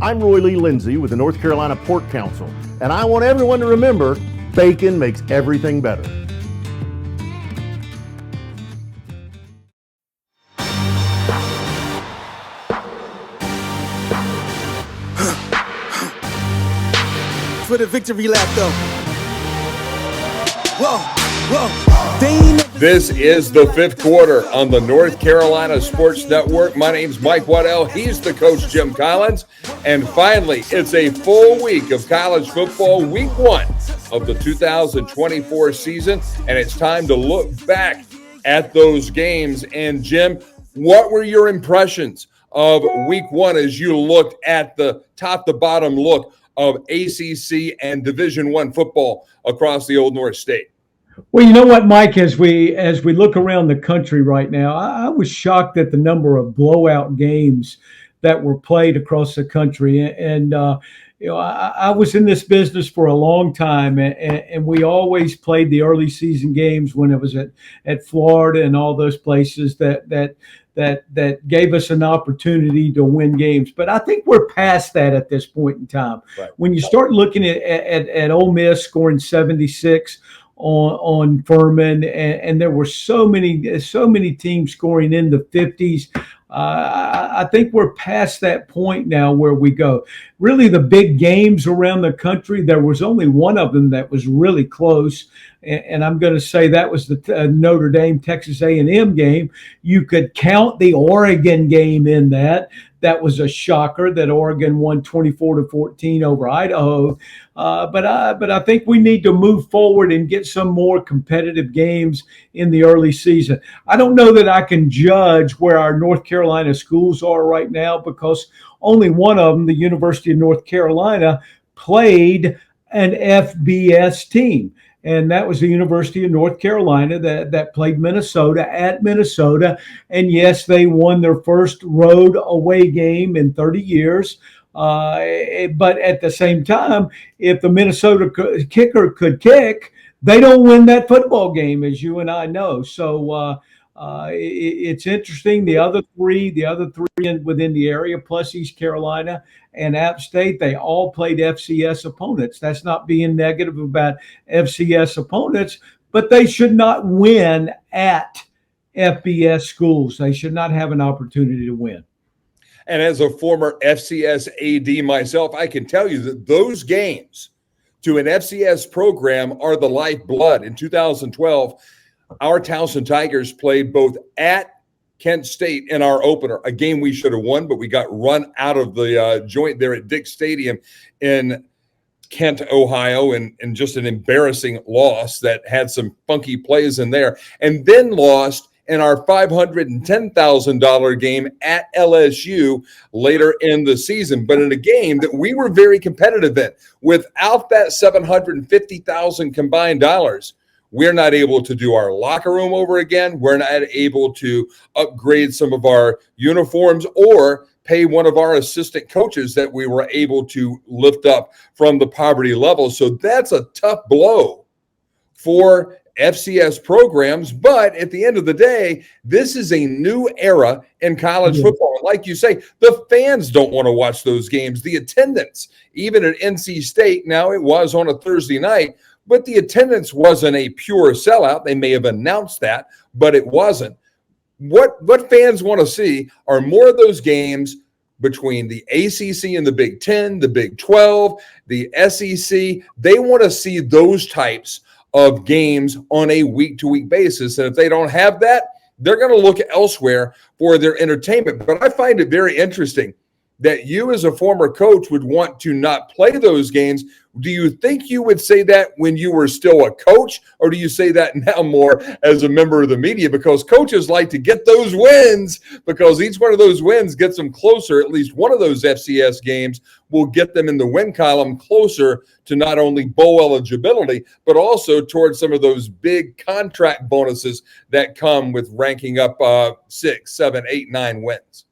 I'm Roy Lee Lindsay with the North Carolina Pork Council, and I want everyone to remember bacon makes everything better. For the victory lap, though. Whoa. This is the fifth quarter on the North Carolina Sports Network. My name's Mike Waddell. He's the coach, Jim Collins. And finally, it's a full week of college football, week one of the 2024 season. And it's time to look back at those games. And Jim, what were your impressions of week one as you looked at the top to bottom look of ACC and Division I football across the Old North State? Well, you know what, Mike, as we look around the country right now, I was shocked at the number of blowout games that were played across the country. And I was in this business for a long time, and we always played the early season games when it was at Florida and all those places that gave us an opportunity to win games. But I think we're past that at this point in time. Right. When you start looking at Ole Miss scoring 76 on Furman, and there were so many teams scoring in the 50s. I think we're past that point now where we go. Really, the big games around the country, there was only one of them that was really close, and I'm going to say that was the Notre Dame Texas A&M game. You could count the Oregon game in that. That was a shocker that Oregon won 24-14 over Idaho. But I think we need to move forward and get some more competitive games in the early season. I don't know that I can judge where our North Carolina schools are right now because only one of them, the University of North Carolina, played an FBS team. And that was the University of North Carolina that played Minnesota at Minnesota. And yes, they won their first road away game in 30 years. But at the same time, if the Minnesota kicker could kick, they don't win that football game, as you and I know. So it's interesting. The other three within the area, plus East Carolina and App State, they all played FCS opponents. That's not being negative about FCS opponents, but they should not win at FBS schools. They should not have an opportunity to win. And as a former FCS AD myself, I can tell you that those games to an FCS program are the lifeblood. In 2012, our Towson Tigers played both at Kent State in our opener, a game we should have won, but we got run out of the joint there at Dick Stadium in Kent, Ohio, and just an embarrassing loss that had some funky plays in there, and then lost in our $510,000 game at LSU later in the season, but in a game that we were very competitive in. Without that $750,000 combined dollars, we're not able to do our locker room over again. We're not able to upgrade some of our uniforms or pay one of our assistant coaches that we were able to lift up from the poverty level. So that's a tough blow for FCS programs. But at the end of the day, this is a new era in college football. Like you say, the fans don't want to watch those games. The attendance, even at NC State, now it was on a Thursday night, but the attendance wasn't a pure sellout. They may have announced that, but it wasn't. What fans want to see are more of those games between the ACC and the Big Ten, the Big 12, the SEC. They want to see those types of games on a week-to-week basis. And if they don't have that, they're going to look elsewhere for their entertainment. But I find it very interesting that you as a former coach would want to not play those games. Do you think you would say that when you were still a coach, or do you say that now more as a member of the media? Because coaches like to get those wins, because each one of those wins gets them closer. At least one of those FCS games will get them in the win column closer to not only bowl eligibility, but also towards some of those big contract bonuses that come with ranking up 6, 7, 8, 9 wins.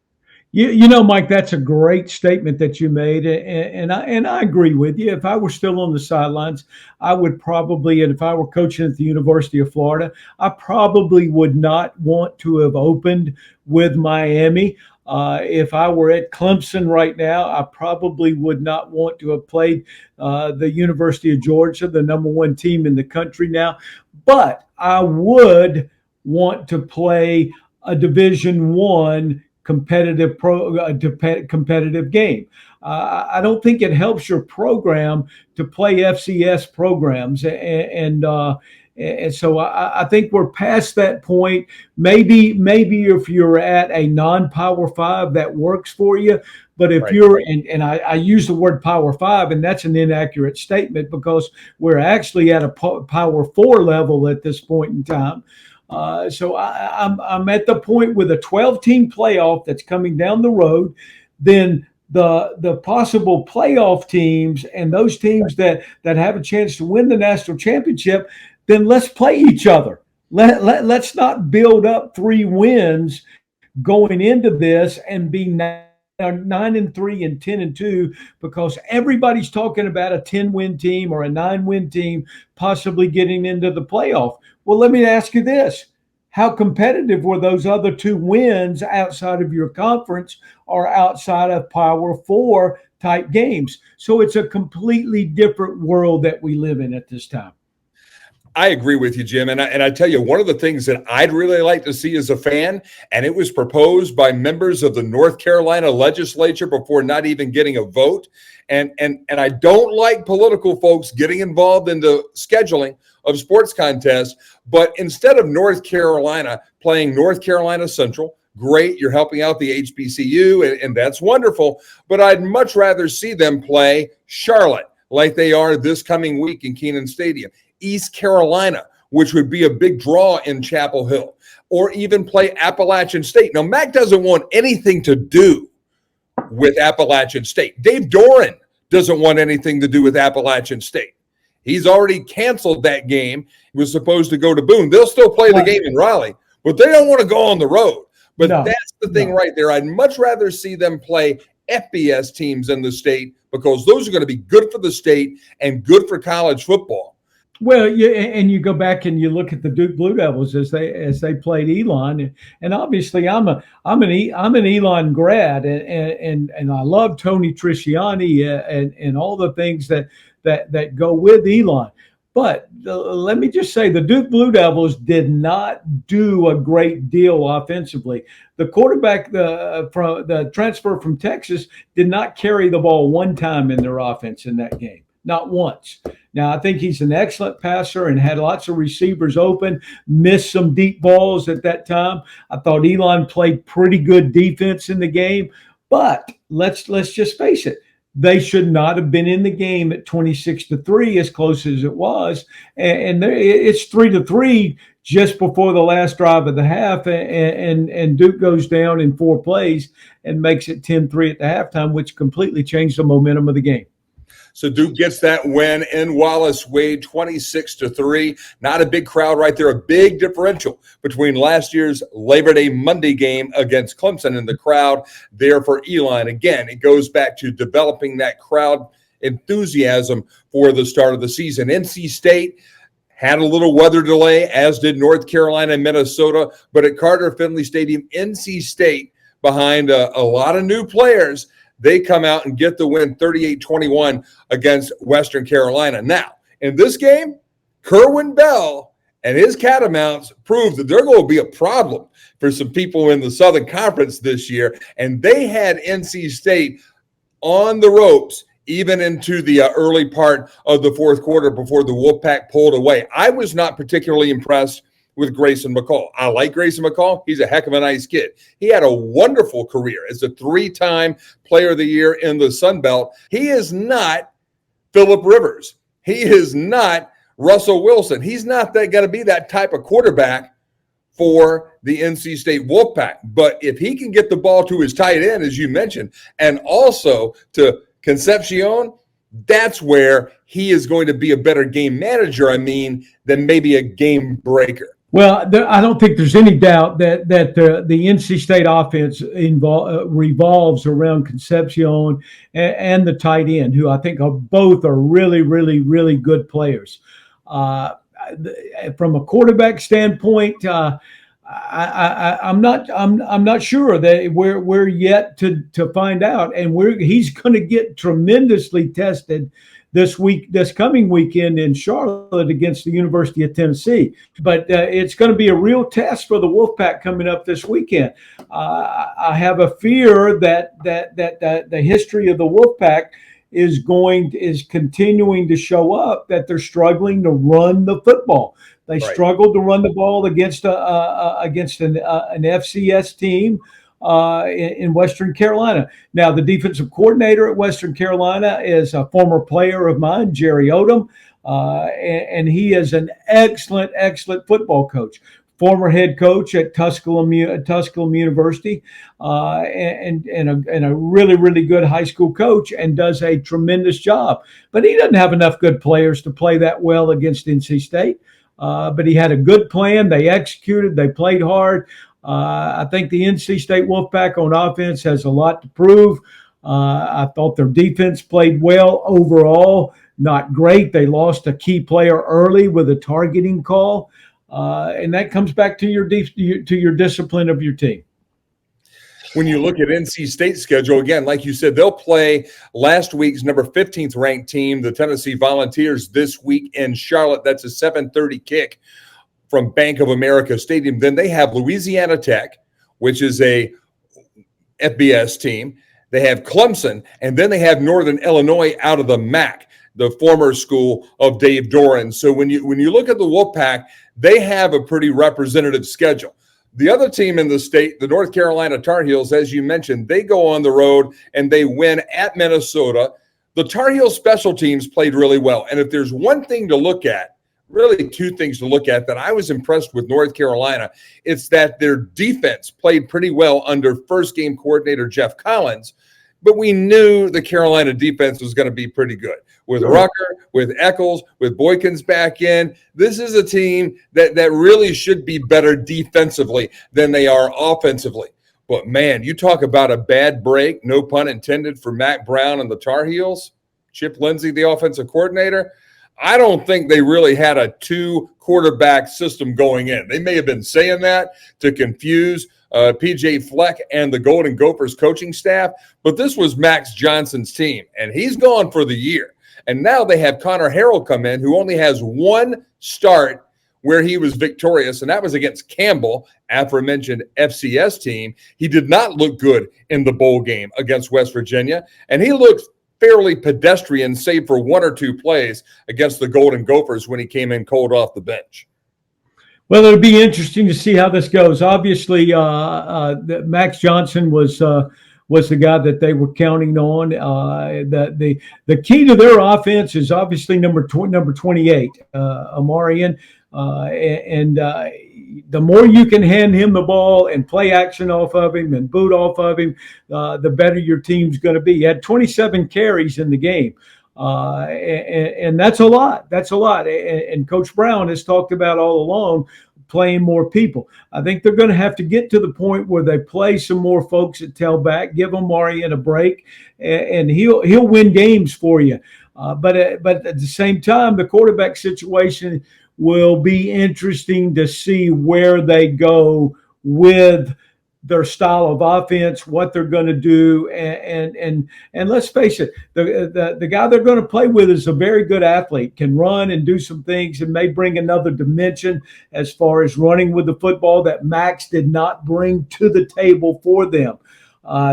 You know, Mike, that's a great statement that you made, and I agree with you. If I were still on the sidelines, I would probably, and if I were coaching at the University of Florida, I probably would not want to have opened with Miami. If I were at Clemson right now, I probably would not want to have played the University of Georgia, the #1 team in the country now. But I would want to play a Division I competitive game. I don't think it helps your program to play FCS programs, and so I think we're past that point. Maybe if you're at a non-Power 5, that works for you. But if you're, and I use the word Power 5, and that's an inaccurate statement because we're actually at a Power 4 level at this point in time. So I'm at the point with a 12-team playoff that's coming down the road. Then the possible playoff teams and those teams that have a chance to win the national championship, then let's play each other. Let's not build up 3 wins going into this and be 9-3 and 10-2 because everybody's talking about a 10-win team or a 9-win team possibly getting into the playoff. Well, let me ask you this. How competitive were those other 2 wins outside of your conference or outside of Power 4 type games? So it's a completely different world that we live in at this time. I agree with you, Jim. And I tell you, one of the things that I'd really like to see as a fan, and it was proposed by members of the North Carolina legislature before not even getting a vote. And I don't like political folks getting involved in the scheduling of sports contests, but instead of North Carolina playing North Carolina Central, great, you're helping out the HBCU, and that's wonderful, but I'd much rather see them play Charlotte like they are this coming week in Kenan Stadium, East Carolina, which would be a big draw in Chapel Hill, or even play Appalachian State. Now, Mac doesn't want anything to do with Appalachian State. Dave Doran doesn't want anything to do with Appalachian State. He's already canceled that game. He was supposed to go to Boone. They'll still play the game in Raleigh, but they don't want to go on the road. But that's the thing right there. I'd much rather see them play FBS teams in the state because those are going to be good for the state and good for college football. Well, and you go back and you look at the Duke Blue Devils as they played Elon, and obviously I'm an Elon grad, and I love Tony Trisciani and all the things that go with Elon. But let me just say, the Duke Blue Devils did not do a great deal offensively. The quarterback, from the transfer from Texas, did not carry the ball one time in their offense in that game. Not once. Now, I think he's an excellent passer and had lots of receivers open, missed some deep balls at that time. I thought Elon played pretty good defense in the game, but let's just face it. They should not have been in the game at 26-3, as close as it was. And it's 3-3 just before the last drive of the half. And Duke goes down in 4 plays and makes it 10-3 at the halftime, which completely changed the momentum of the game. So Duke gets that win in Wallace Wade, 26-3. Not a big crowd right there. A big differential between last year's Labor Day Monday game against Clemson and the crowd there for Elon. Again, it goes back to developing that crowd enthusiasm for the start of the season. NC State had a little weather delay, as did North Carolina and Minnesota. But at Carter Finley Stadium, NC State, behind a lot of new players, they come out and get the win 38-21 against Western Carolina. Now, in this game, Kerwin Bell and his Catamounts proved that they're going to be a problem for some people in the Southern Conference this year. And they had NC State on the ropes even into the early part of the fourth quarter before the Wolfpack pulled away. I was not particularly impressed with Grayson McCall. I like Grayson McCall. He's a heck of a nice kid. He had a wonderful career as a 3-time Player of the Year in the Sun Belt. He is not Phillip Rivers. He is not Russell Wilson. He's not going to be that type of quarterback for the NC State Wolfpack. But if he can get the ball to his tight end, as you mentioned, and also to Concepcion, that's where he is going to be a better game manager, than maybe a game breaker. Well, I don't think there's any doubt that the NC State offense revolves around Concepcion and the tight end, who I think both are really, really, really good players. From a quarterback standpoint, I'm not sure that we're yet to find out, and he's going to get tremendously tested this coming weekend in Charlotte against the University of Tennessee. But it's going to be a real test for the Wolfpack coming up this weekend. I have a fear that the history of the Wolfpack is continuing to show up, that they're struggling to run the football. They struggled to run the ball against an FCS team in Western Carolina. Now, the defensive coordinator at Western Carolina is a former player of mine, Jerry Odom, and he is an excellent football coach. Former head coach at Tusculum University, and a really good high school coach, and does a tremendous job. But he doesn't have enough good players to play that well against NC State. But he had a good plan. They executed. They played hard. I think the NC State Wolfpack on offense has a lot to prove. I thought their defense played well overall. Not great. They lost a key player early with a targeting call. And that comes back to your discipline of your team. When you look at NC State's schedule, again, like you said, they'll play last week's number 15th ranked team, the Tennessee Volunteers, this week in Charlotte. That's a 7:30 kick from Bank of America Stadium. Then they have Louisiana Tech, which is a FBS team. They have Clemson, and then they have Northern Illinois out of the MAC, the former school of Dave Doran. So when you look at the Wolfpack, they have a pretty representative schedule. The other team in the state, the North Carolina Tar Heels, as you mentioned, they go on the road and they win at Minnesota. The Tar Heels special teams played really well. And if there's one thing to look at, really two things to look at that I was impressed with North Carolina, it's that their defense played pretty well under first game coordinator Jeff Collins. But we knew the Carolina defense was going to be pretty good. With Rucker, with Eccles, with Boykins back in, this is a team that really should be better defensively than they are offensively. But, man, you talk about a bad break, no pun intended, for Mac Brown and the Tar Heels. Chip Lindsey, the offensive coordinator. I don't think they really had a two-quarterback system going in. They may have been saying that to confuse PJ Fleck and the Golden Gophers coaching staff, but this was Max Johnson's team, and he's gone for the year. And now they have Connor Harrell come in, who only has one start where he was victorious, and that was against Campbell, aforementioned FCS team. He did not look good in the bowl game against West Virginia, and he looked fairly pedestrian, save for one or two plays against the Golden Gophers when he came in cold off the bench. Well, it'll be interesting to see how this goes. Obviously, Max Johnson was the guy that they were counting on. The key to their offense is obviously number 28, Amarian, and the more you can hand him the ball and play action off of him and boot off of him, the better your team's going to be. He had 27 carries in the game. And that's a lot. That's a lot. And Coach Brown has talked about all along playing more people. I think they're going to have to get to the point where they play some more folks at tailback, give Omarion a break, and he'll win games for you. But at the same time, the quarterback situation will be interesting to see where they go with their style of offense, what they're going to do, and let's face it, the guy they're going to play with is a very good athlete, can run and do some things, and may bring another dimension as far as running with the football that Max did not bring to the table for them.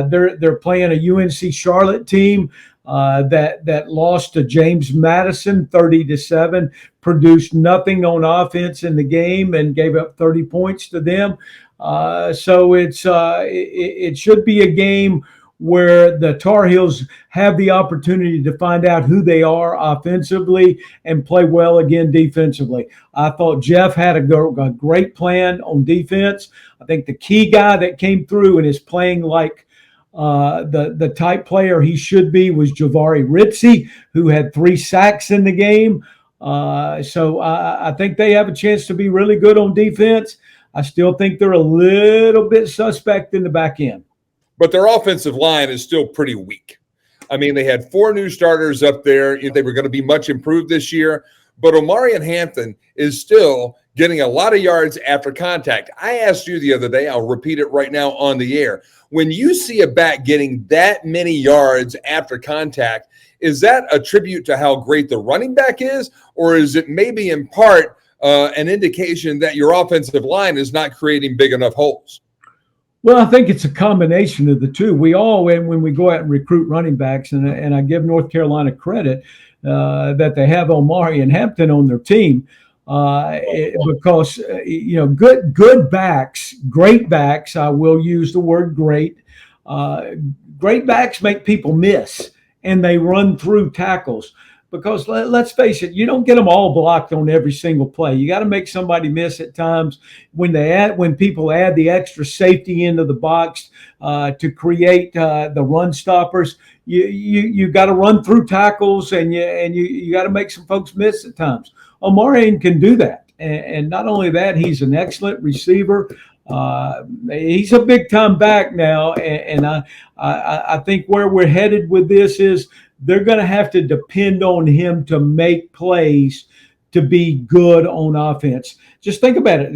They're playing a UNC Charlotte team that lost to James Madison 30-7, produced nothing on offense in the game, and gave up 30 points to them. So it should be a game where the Tar Heels have the opportunity to find out who they are offensively and play well again defensively. I thought Jeff had a great plan on defense. I think the key guy that came through and is playing like the type player he should be was Javari Ritzy, who had 3 sacks in the game. So I think they have a chance to be really good on defense. I still think they're a little bit suspect in the back end. But their offensive line is still pretty weak. I mean, they had 4 new starters up there. They were going to be much improved this year. but Omarion Hampton is still getting a lot of yards after contact. I asked you the other day, I'll repeat it right now on the air. When you see a back getting that many yards after contact, is that a tribute to how great the running back is, or is it maybe in part an indication that your offensive line is not creating big enough holes? Well, I think it's a combination of the two. We all, when we go out and recruit running backs, and I give North Carolina credit that they have Omarion Hampton on their team because good backs, great backs. I will use the word great. Great backs make people miss, and they run through tackles. Because let's face it, you don't get them all blocked on every single play. You got to make somebody miss at times. When people add the extra safety into the box to create the run stoppers, you got to run through tackles, and you got to make some folks miss at times. Omarion can do that, and not only that, he's an excellent receiver. He's a big time back now, and I think where we're headed with this is they're going to have to depend on him to make plays to be good on offense. Just think about it.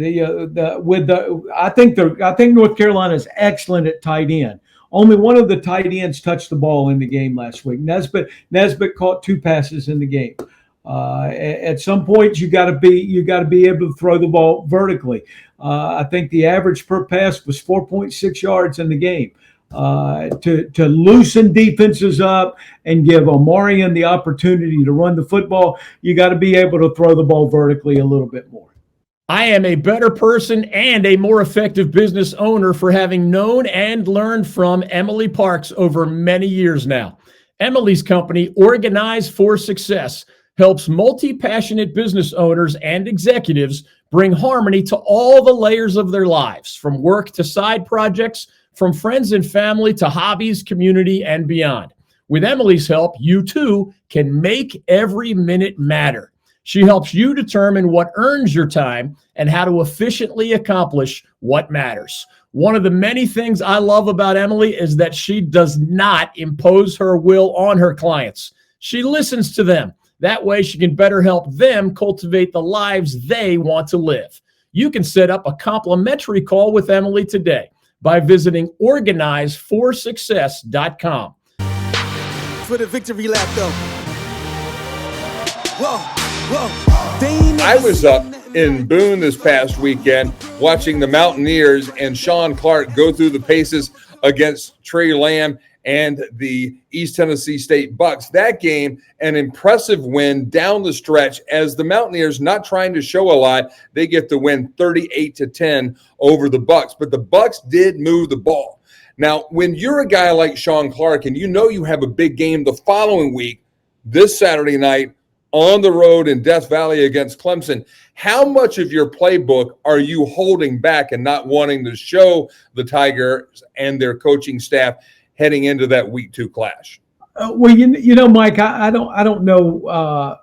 I think North Carolina is excellent at tight end. Only one of the tight ends touched the ball in the game last week. Nesbitt caught 2 passes in the game. At some point, you got to be able to throw the ball vertically. I think the average per pass was 4.6 yards in the game. To loosen defenses up and give Omarion the opportunity to run the football, you got to be able to throw the ball vertically a little bit more. I am a better person and a more effective business owner for having known and learned from Emily Parks over many years now. Emily's company, Organize for Success, helps multi-passionate business owners and executives bring harmony to all the layers of their lives, from work to side projects, from friends and family to hobbies, community, and beyond. With Emily's help, you too can make every minute matter. She helps you determine what earns your time and how to efficiently accomplish what matters. One of the many things I love about Emily is that she does not impose her will on her clients. She listens to them. That way she can better help them cultivate the lives they want to live. You can set up a complimentary call with Emily today by visiting organizeforsuccess.com. For the victory lap, though. Whoa. I was up in Boone this past weekend watching the Mountaineers and Sean Clark go through the paces against Trey Lamb and the East Tennessee State Bucks. That game, an impressive win down the stretch as the Mountaineers, not trying to show a lot, they get the win 38-10 over the Bucks. But the Bucks did move the ball. Now, when you're a guy like Sean Clark and you know you have a big game the following week, this Saturday night on the road in Death Valley against Clemson, how much of your playbook are you holding back and not wanting to show the Tigers and their coaching staff heading into that week 2 clash? Well, Mike, I don't know.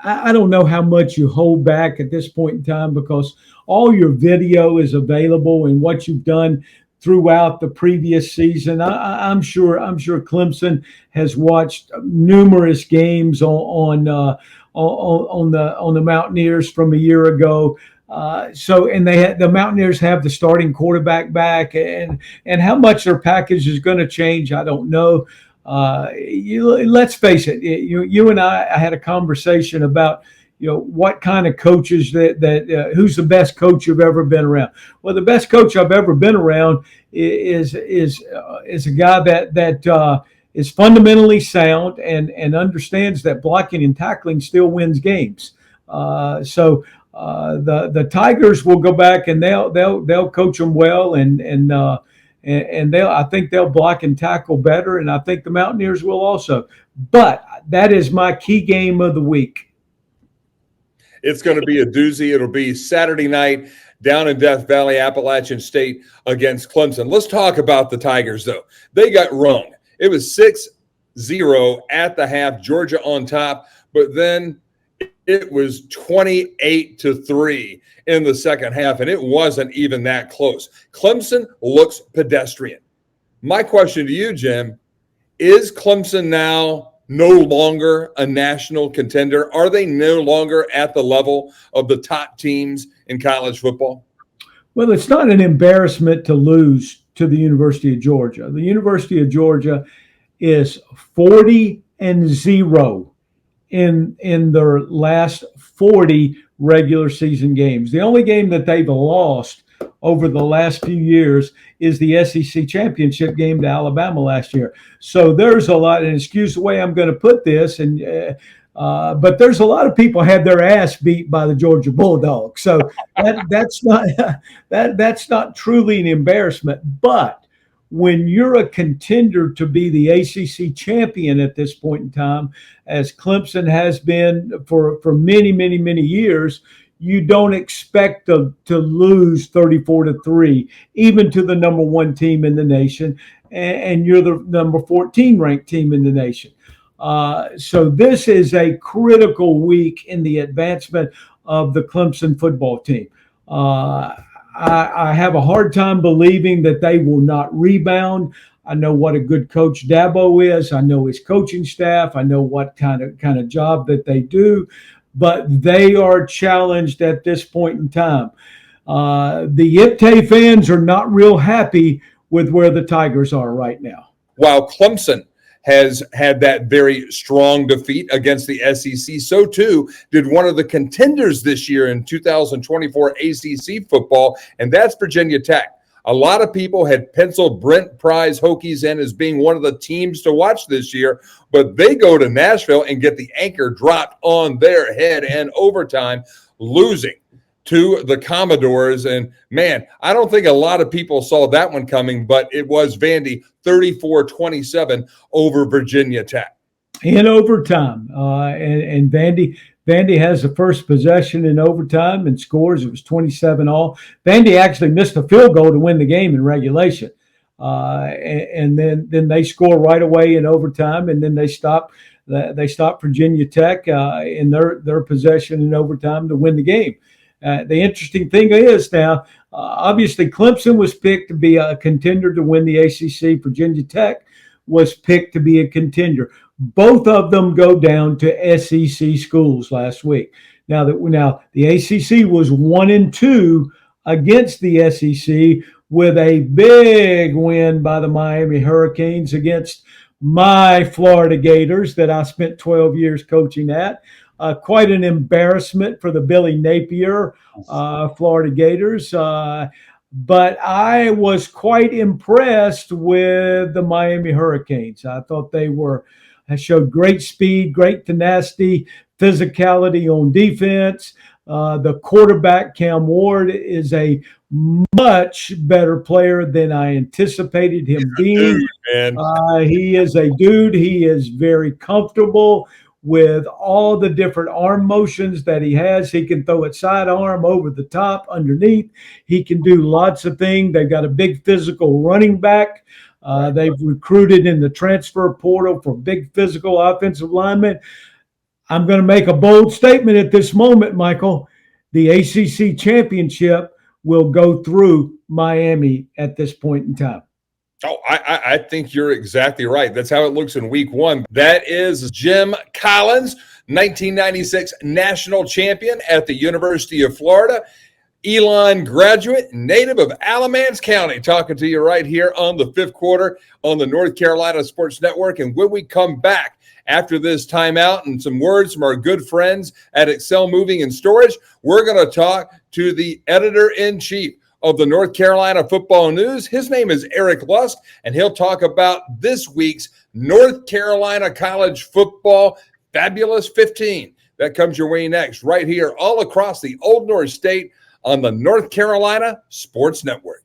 I don't know how much you hold back at this point in time because all your video is available and what you've done throughout the previous season. I'm sure Clemson has watched numerous games on the Mountaineers from a year ago. The Mountaineers have the starting quarterback back, and how much their package is going to change, I don't know. Let's face it. You and I had a conversation about what kind of coaches that who's the best coach you've ever been around. Well, the best coach I've ever been around is a guy that is fundamentally sound and understands that blocking and tackling still wins games. The Tigers will go back and they'll coach them well and I think they'll block and tackle better, and I think the Mountaineers will also. But that is my key game of the week. It's going to be a doozy. It'll be Saturday night down in Death Valley, Appalachian State against Clemson. Let's talk about the Tigers, though. They got rung. It was 6-0 at the half, Georgia on top, but then it was 28-3 in the second half, and it wasn't even that close. Clemson looks pedestrian. My question to you, Jim, is Clemson now no longer a national contender? Are they no longer at the level of the top teams in college football? Well, it's not an embarrassment to lose to the University of Georgia. The University of Georgia is 40-0 in their last 40 regular season games. The only game that they've lost over the last few years is the SEC championship game to Alabama last year. So there's a lot, and excuse the way I'm going to put this, but there's a lot of people had their ass beat by the Georgia Bulldogs. So that's not truly an embarrassment. But when you're a contender to be the ACC champion at this point in time, as Clemson has been for many, many, many years, you don't expect to lose 34-3, even to the number 1 team in the nation, and you're the number 14 ranked team in the nation. So this is a critical week in the advancement of the Clemson football team. I have a hard time believing that they will not rebound. I know what a good coach Dabo is. I know his coaching staff. I know what kind of job that they do, but they are challenged at this point in time. The Ipte fans are not real happy with where the Tigers are right now. While Clemson has had that very strong defeat against the SEC, so too did one of the contenders this year in 2024 ACC football, and that's Virginia Tech. A lot of people had penciled Brent Pry's Hokies in as being one of the teams to watch this year, but they go to Nashville and get the anchor dropped on their head in overtime, losing to the Commodores. And man, I don't think a lot of people saw that one coming, but it was Vandy 34-27 over Virginia Tech. In overtime. And Vandy has the first possession in overtime and scores. It was 27-all. Vandy actually missed a field goal to win the game in regulation. And then they score right away in overtime, and then they stop Virginia Tech in their possession in overtime to win the game. The interesting thing is now, obviously Clemson was picked to be a contender to win the ACC. Virginia Tech was picked to be a contender. Both of them go down to SEC schools last week. Now the ACC was 1-2 against the SEC with a big win by the Miami Hurricanes against my Florida Gators that I spent 12 years coaching at. Quite an embarrassment for the Billy Napier Florida Gators. But I was quite impressed with the Miami Hurricanes. I thought they showed great speed, great tenacity, physicality on defense. The quarterback, Cam Ward, is a much better player than I anticipated him being. He is a dude. He is very comfortable with all the different arm motions that he has. He can throw it sidearm, over the top, underneath. He can do lots of things. They've got a big physical running back. They've recruited in the transfer portal for big physical offensive linemen. I'm going to make a bold statement at this moment, Michael. The ACC championship will go through Miami at this point in time. Oh, I think you're exactly right. That's how it looks in week 1. That is Jim Collins, 1996 national champion at the University of Florida. Elon graduate, native of Alamance County, talking to you right here on the 5th quarter on the North Carolina Sports Network. And when we come back after this timeout and some words from our good friends at Excel Moving and Storage, we're going to talk to the editor-in-chief of the North Carolina Football News. His name is Eric Lusk, and he'll talk about this week's North Carolina College Football Fabulous 15. That comes your way next, right here, all across the Old North State on the North Carolina Sports Network.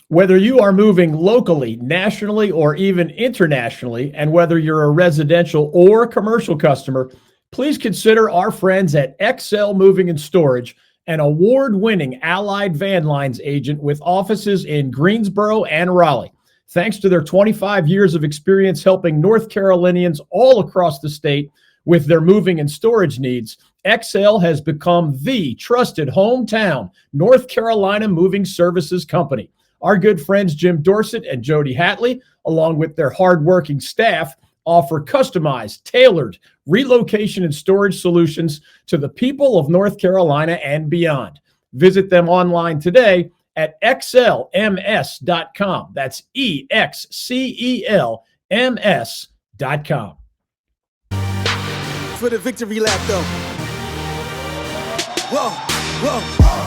Whether you are moving locally, nationally, or even internationally, and whether you're a residential or commercial customer, please consider our friends at Excel Moving and Storage, an award-winning Allied Van Lines agent with offices in Greensboro and Raleigh. Thanks to their 25 years of experience helping North Carolinians all across the state with their moving and storage needs, Excel has become the trusted hometown North Carolina moving services company. Our good friends Jim Dorsett and Jody Hatley, along with their hardworking staff, offer customized, tailored relocation and storage solutions to the people of North Carolina and beyond. Visit them online today at excelms.com. That's EXCELMS.com. For the victory lap, though. Whoa, whoa.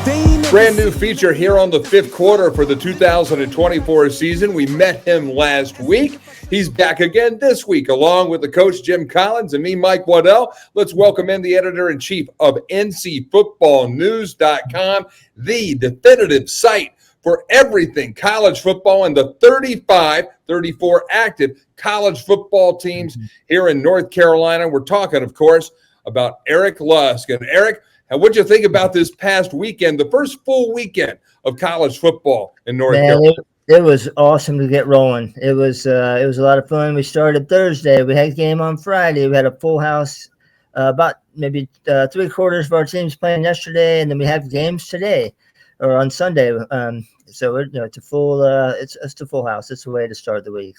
They ain't never Brand new seen feature here on the fifth quarter for the 2024 season. We met him last week. He's back again this week, along with the coach, Jim Collins, and me, Mike Waddell. Let's welcome in the editor-in-chief of NCFootballNews.com, the definitive site for everything college football and the 34 active college football teams here in North Carolina. We're talking, of course, about Eric Lusk. And Eric, what'd you think about this past weekend, the first full weekend of college football in North Carolina? It was awesome to get rolling. It was a lot of fun. We started Thursday. We had a game on Friday. We had a full house, about maybe 3/4 of our teams playing yesterday, and then we have games today or on Sunday. So it's a full it's a full house. It's a way to start the week.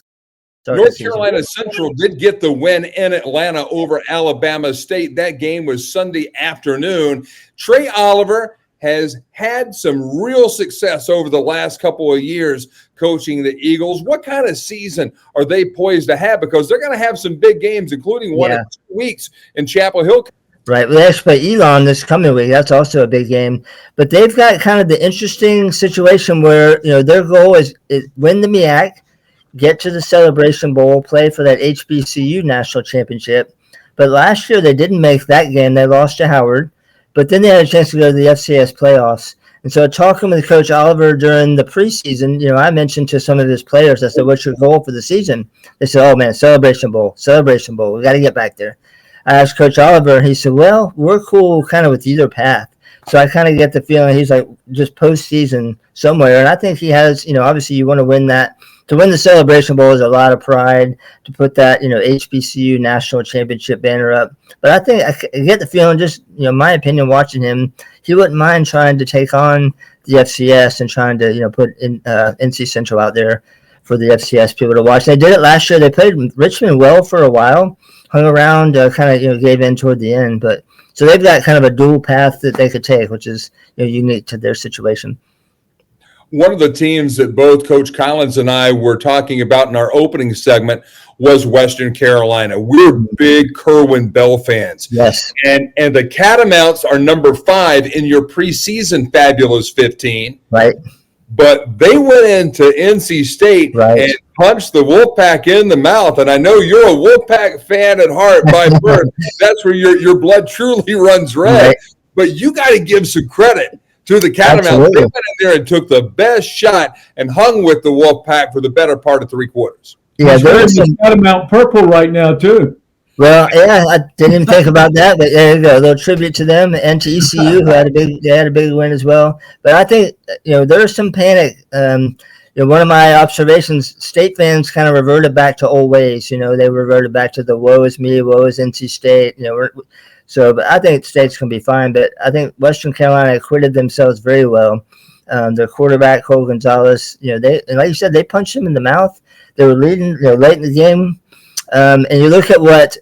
North Carolina Central did get the win in Atlanta over Alabama State. That game was Sunday afternoon. Trey Oliver has had some real success over the last couple of years coaching the Eagles. What kind of season are they poised to have? Because they're going to have some big games, including one in 2 weeks in Chapel Hill. Right. We actually play Elon this coming week. That's also a big game. But they've got kind of the interesting situation where, their goal is win the MEAC, get to the Celebration Bowl, play for that HBCU national championship. But last year they didn't make that game. They lost to Howard. But then they had a chance to go to the FCS playoffs. And so talking with Coach Oliver during the preseason, I mentioned to some of his players, I said, what's your goal for the season? They said, oh, man, Celebration Bowl. We got to get back there. I asked Coach Oliver, and he said, well, we're cool kind of with either path. So I kind of get the feeling he's like just postseason somewhere. And I think he has, obviously you want to win that. To win the Celebration Bowl is a lot of pride to put that, HBCU national championship banner up. But I think I get the feeling, just, my opinion, watching him, he wouldn't mind trying to take on the FCS and trying to, put in, NC Central out there for the FCS people to watch. They did it last year. They played Richmond well for a while, hung around, kind of, gave in toward the end. But so they've got kind of a dual path that they could take, which is unique to their situation. One of the teams that both Coach Collins and I were talking about in our opening segment was Western Carolina. We're big Kerwin Bell fans. Yes. And the Catamounts are number 5 in your preseason Fabulous 15. Right. But they went into NC State and punched the Wolfpack in the mouth. And I know you're a Wolfpack fan at heart by birth. That's where your blood truly runs red. Right. But you got to give some credit to the Catamounts. They went in there and took the best shot and hung with the Wolfpack for the better part of 3 quarters. Yeah, there's some Catamount purple right now too. Well, yeah, I didn't even think about that, but there you go. A little tribute to them and to ECU, who had a big win as well. But I think there's some panic. One of my observations, State fans kind of reverted back to old ways. They reverted back to the woe is me, woe is NC State. But I think State's going to be fine. But I think Western Carolina acquitted themselves very well. Their quarterback, Cole Gonzalez, and like you said, they punched him in the mouth. They were leading, late in the game. And you look at what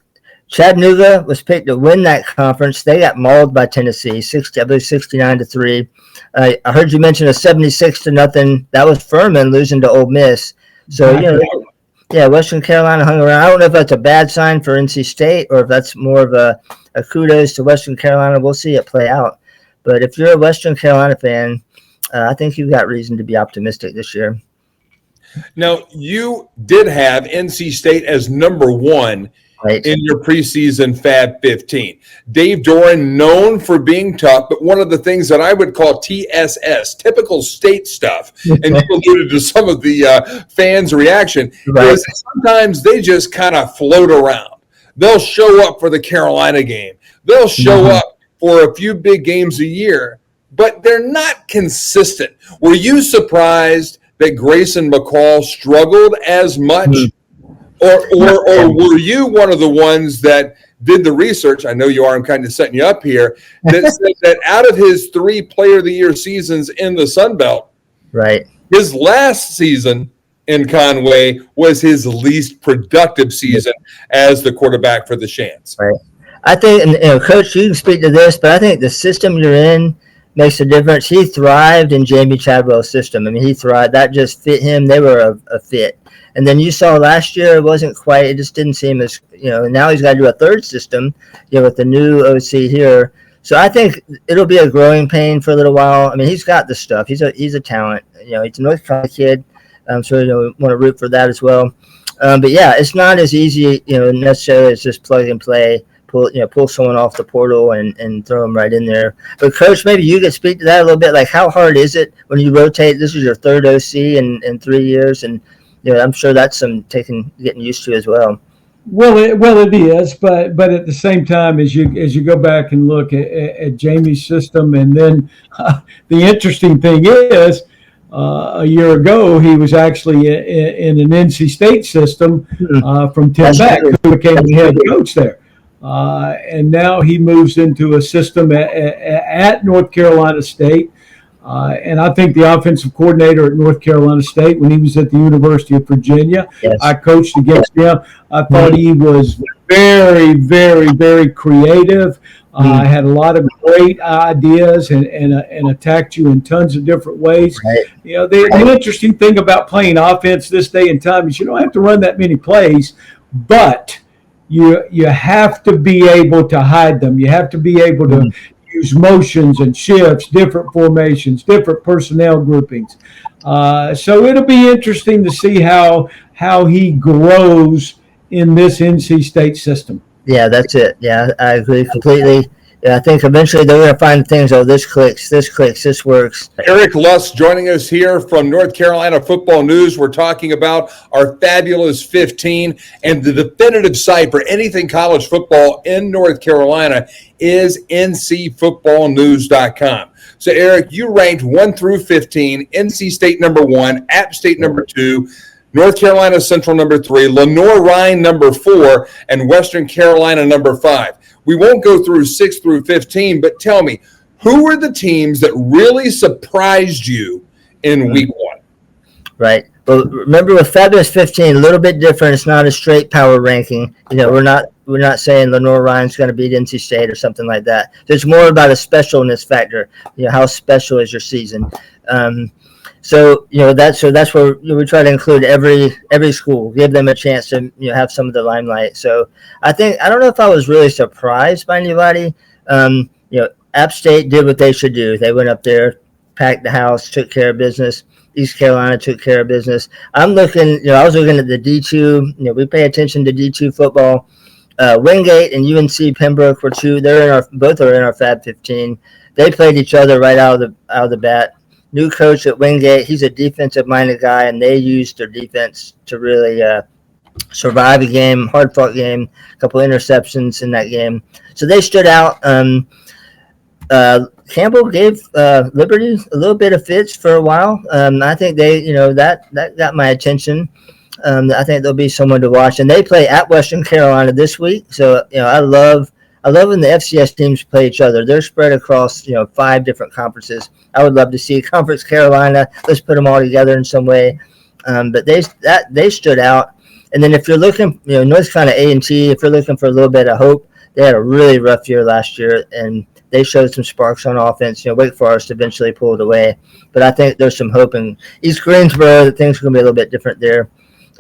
Chattanooga was picked to win that conference. They got mauled by Tennessee, 69-3. I heard you mention a 76-0. That was Furman losing to Ole Miss. So, Western Carolina hung around. I don't know if that's a bad sign for NC State or if that's more of a kudos to Western Carolina. We'll see it play out. But if you're a Western Carolina fan, I think you've got reason to be optimistic this year. Now, you did have NC State as number 1 in your preseason Fab 15. Dave Doran, known for being tough, but one of the things that I would call TSS, typical State stuff, and you alluded to some of the fans' reaction, is sometimes they just kind of float around. They'll show up for the Carolina game. They'll show up for a few big games a year, but they're not consistent. Were you surprised that Grayson McCall struggled as much? Or were you one of the ones that did the research? I know you are. I'm kind of setting you up here. That said that out of his 3 Player of the Year seasons in the Sun Belt, right, his last season in Conway was his least productive season as the quarterback for the Shans. Right. I think, and Coach, you can speak to this, but I think the system you're in makes a difference. He thrived in Jamie Chadwell's system. I mean, he thrived. That just fit him. They were a fit. And then you saw last year, it wasn't quite, it just didn't seem as, and now he's got to do a third system, with the new OC here. So I think it'll be a growing pain for a little while. I mean, he's got the stuff. He's a talent. He's a North Carolina kid. So we want to root for that as well. But yeah, it's not as easy, necessarily as just plug and play. Pull someone off the portal and throw them right in there. But Coach, maybe you could speak to that a little bit. Like, how hard is it when you rotate? This is your third OC in 3 years, and I'm sure that's some getting used to as well. Well, it is, but at the same time, as you go back and look at Jamie's system, and then the interesting thing is, a year ago he was actually in an NC State system from Tim Beck, who became the head coach there. And now he moves into a system at North Carolina State. And I think the offensive coordinator at North Carolina State, when he was at the University of Virginia, yes. I coached against him. I thought he was very, very, very creative. Had a lot of great ideas and attacked you in tons of different ways. Right. The interesting thing about playing offense this day and time is you don't have to run that many plays, but you have to be able to hide them. You have to be able to use motions and shifts, different formations, different personnel groupings. So it'll be interesting to see how he grows in this NC State system. Yeah, that's it. Yeah, I agree completely. Yeah, I think eventually they're going to find things. Oh, this clicks, this works. Eric Lusk joining us here from North Carolina Football News. We're talking about our fabulous 15, and the definitive site for anything college football in North Carolina is ncfootballnews.com. So, Eric, you ranked 1 through 15, NC State number 1, App State number 2, North Carolina Central number 3, Lenore-Rhine number 4, and Western Carolina number 5. We won't go through 6 through 15, but tell me, who were the teams that really surprised you in week 1? Right. Well, remember with Fabulous 15, a little bit different. It's not a straight power ranking. We're not saying Lenore-Rhine's going to beat NC State or something like that. So it's more about a specialness factor. How special is your season? So that's where we try to include every school, give them a chance to have some of the limelight. So I don't know if I was really surprised by anybody. App State did what they should do. They went up there, packed the house, took care of business. East Carolina took care of business. I was looking at the D2. We pay attention to D2 football. Wingate and UNC Pembroke were two. Both are in our Fab 15. They played each other right out of the bat. New coach at Wingate, he's a defensive-minded guy, and they used their defense to really survive a game, hard-fought game, a couple interceptions in that game. So they stood out. Campbell gave Liberty a little bit of fits for a while. I think they, that got my attention. I think there'll be someone to watch. And they play at Western Carolina this week. So, I love when the FCS teams play each other. They're spread across, 5 different conferences. I would love to see Conference Carolina. Let's put them all together in some way. But they stood out. And then if you're looking, North Carolina A&T, if you're looking for a little bit of hope, they had a really rough year last year, and they showed some sparks on offense. Wake Forest eventually pulled away. But I think there's some hope in East Greensboro that things are going to be a little bit different there.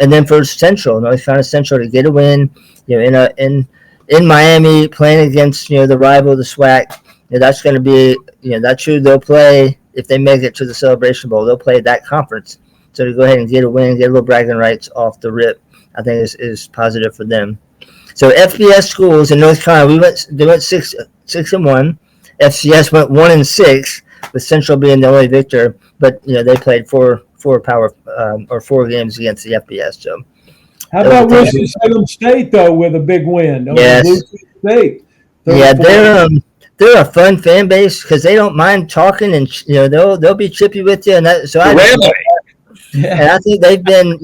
And then for Central, North Carolina Central to get a win, in Miami, playing against, the rival, the SWAC, that's going to be, that's who they'll play if they make it to the Celebration Bowl. They'll play that conference. So to go ahead and get a win, get a little bragging rights off the rip, I think is positive for them. So FBS schools in North Carolina, they went 6-1. FCS went 1-6, with Central being the only victor. But they played four games against the FBS. So. How about Winston-Salem State though, with a big win? Yes. State. They're a fun fan base because they don't mind talking, and they'll be chippy with you. And that, so and I think they've been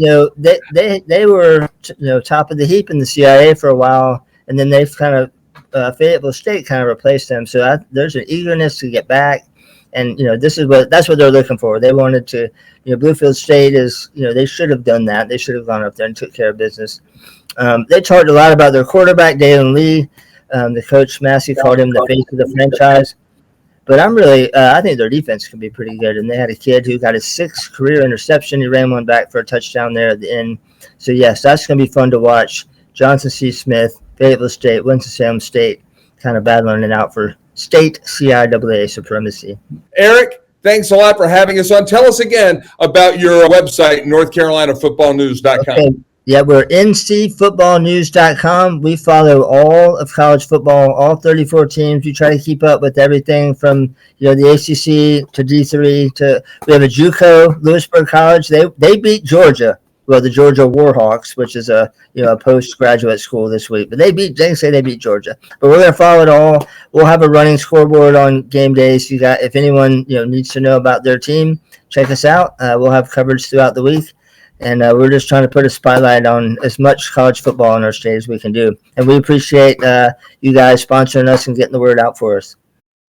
they were top of the heap in the CIA for a while, and then they've kind of Fayetteville State kind of replaced them. So there's an eagerness to get back. And that's what they're looking for. They wanted to, Bluefield State is, they should have done that. They should have gone up there and took care of business. They talked a lot about their quarterback, Dalen Lee. The coach Massey called him the face of the franchise. But I think their defense can be pretty good. And they had a kid who got his 6th career interception. He ran one back for a touchdown there at the end. So, yes, that's going to be fun to watch. Johnson C. Smith, Fayetteville State, Winston-Salem State kind of battling it out for state CIAA supremacy. Eric, thanks a lot for having us on. Tell us again about your website, NorthCarolinaFootballNews.com. Okay. Yeah, we're ncfootballnews.com. We follow all of college football, all 34 teams. We try to keep up with everything from the ACC to D3 to we have a JUCO, Lewisburg College. They beat Georgia. Well, the Georgia Warhawks, which is a postgraduate school this week, but they say they beat Georgia. But we're going to follow it all. We'll have a running scoreboard on game days. If anyone needs to know about their team, check us out. We'll have coverage throughout the week, and we're just trying to put a spotlight on as much college football in our state as we can do. And we appreciate you guys sponsoring us and getting the word out for us.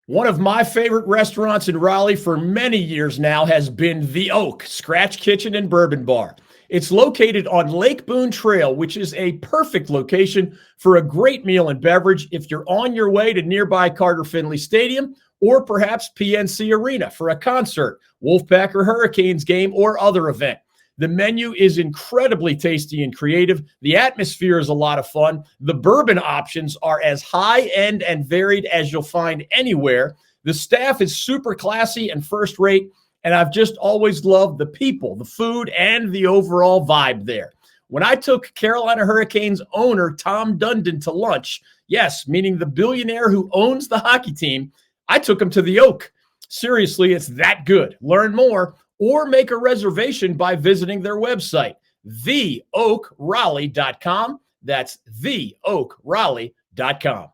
One of my favorite restaurants in Raleigh for many years now has been The Oak Scratch Kitchen and Bourbon Bar. It's located on Lake Boone Trail, which is a perfect location for a great meal and beverage if you're on your way to nearby Carter Finley Stadium or perhaps PNC Arena for a concert, Wolfpack or Hurricanes game, or other event. The menu is incredibly tasty and creative. The atmosphere is a lot of fun. The bourbon options are as high-end and varied as you'll find anywhere. The staff is super classy and first-rate. And I've just always loved the people, the food, and the overall vibe there. When I took Carolina Hurricanes owner Tom Dundon to lunch, yes, meaning the billionaire who owns the hockey team, I took him to The Oak. Seriously, it's that good. Learn more or make a reservation by visiting their website, theoakraleigh.com. That's theoakraleigh.com.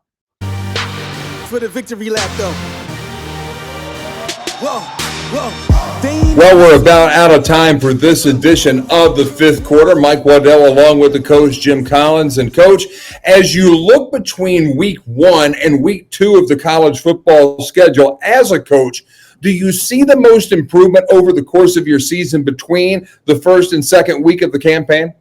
For the victory lap, though. Whoa. Well, we're about out of time for this edition of the 5th quarter. Mike Waddell along with the coach, Jim Collins. And, Coach, as you look between week 1 and week 2 of the college football schedule as a coach, do you see the most improvement over the course of your season between the first and second week of the campaign?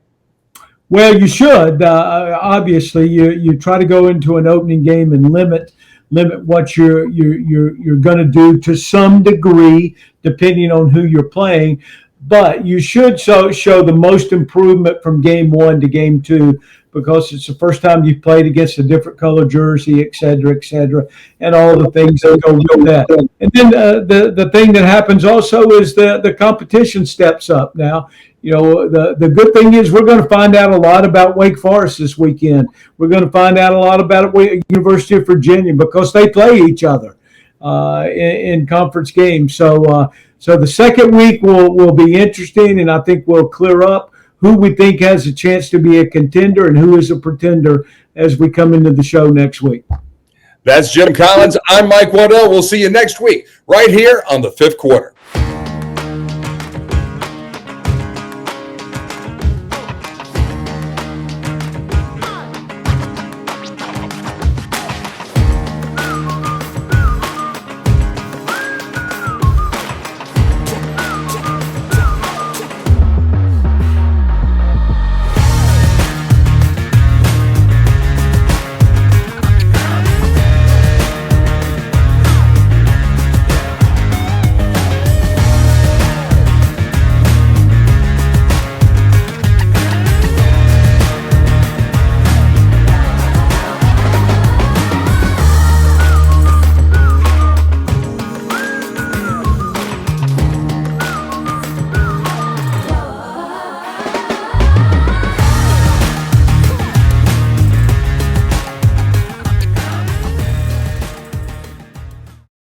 Well, you should. Obviously, you try to go into an opening game and limit what you're going to do to some degree, depending on who you're playing. But you should show the most improvement from game 1 to game 2, because it's the first time you've played against a different color jersey, et cetera, and all the things that go with that. And then the thing that happens also is the competition steps up. Now, the good thing is we're going to find out a lot about Wake Forest this weekend. We're going to find out a lot about University of Virginia, because they play each other in conference games. So the second week will be interesting, and I think we'll clear up who we think has a chance to be a contender and who is a pretender as we come into the show next week. That's Jim Collins. I'm Mike Waddell. We'll see you next week right here on the 5th quarter.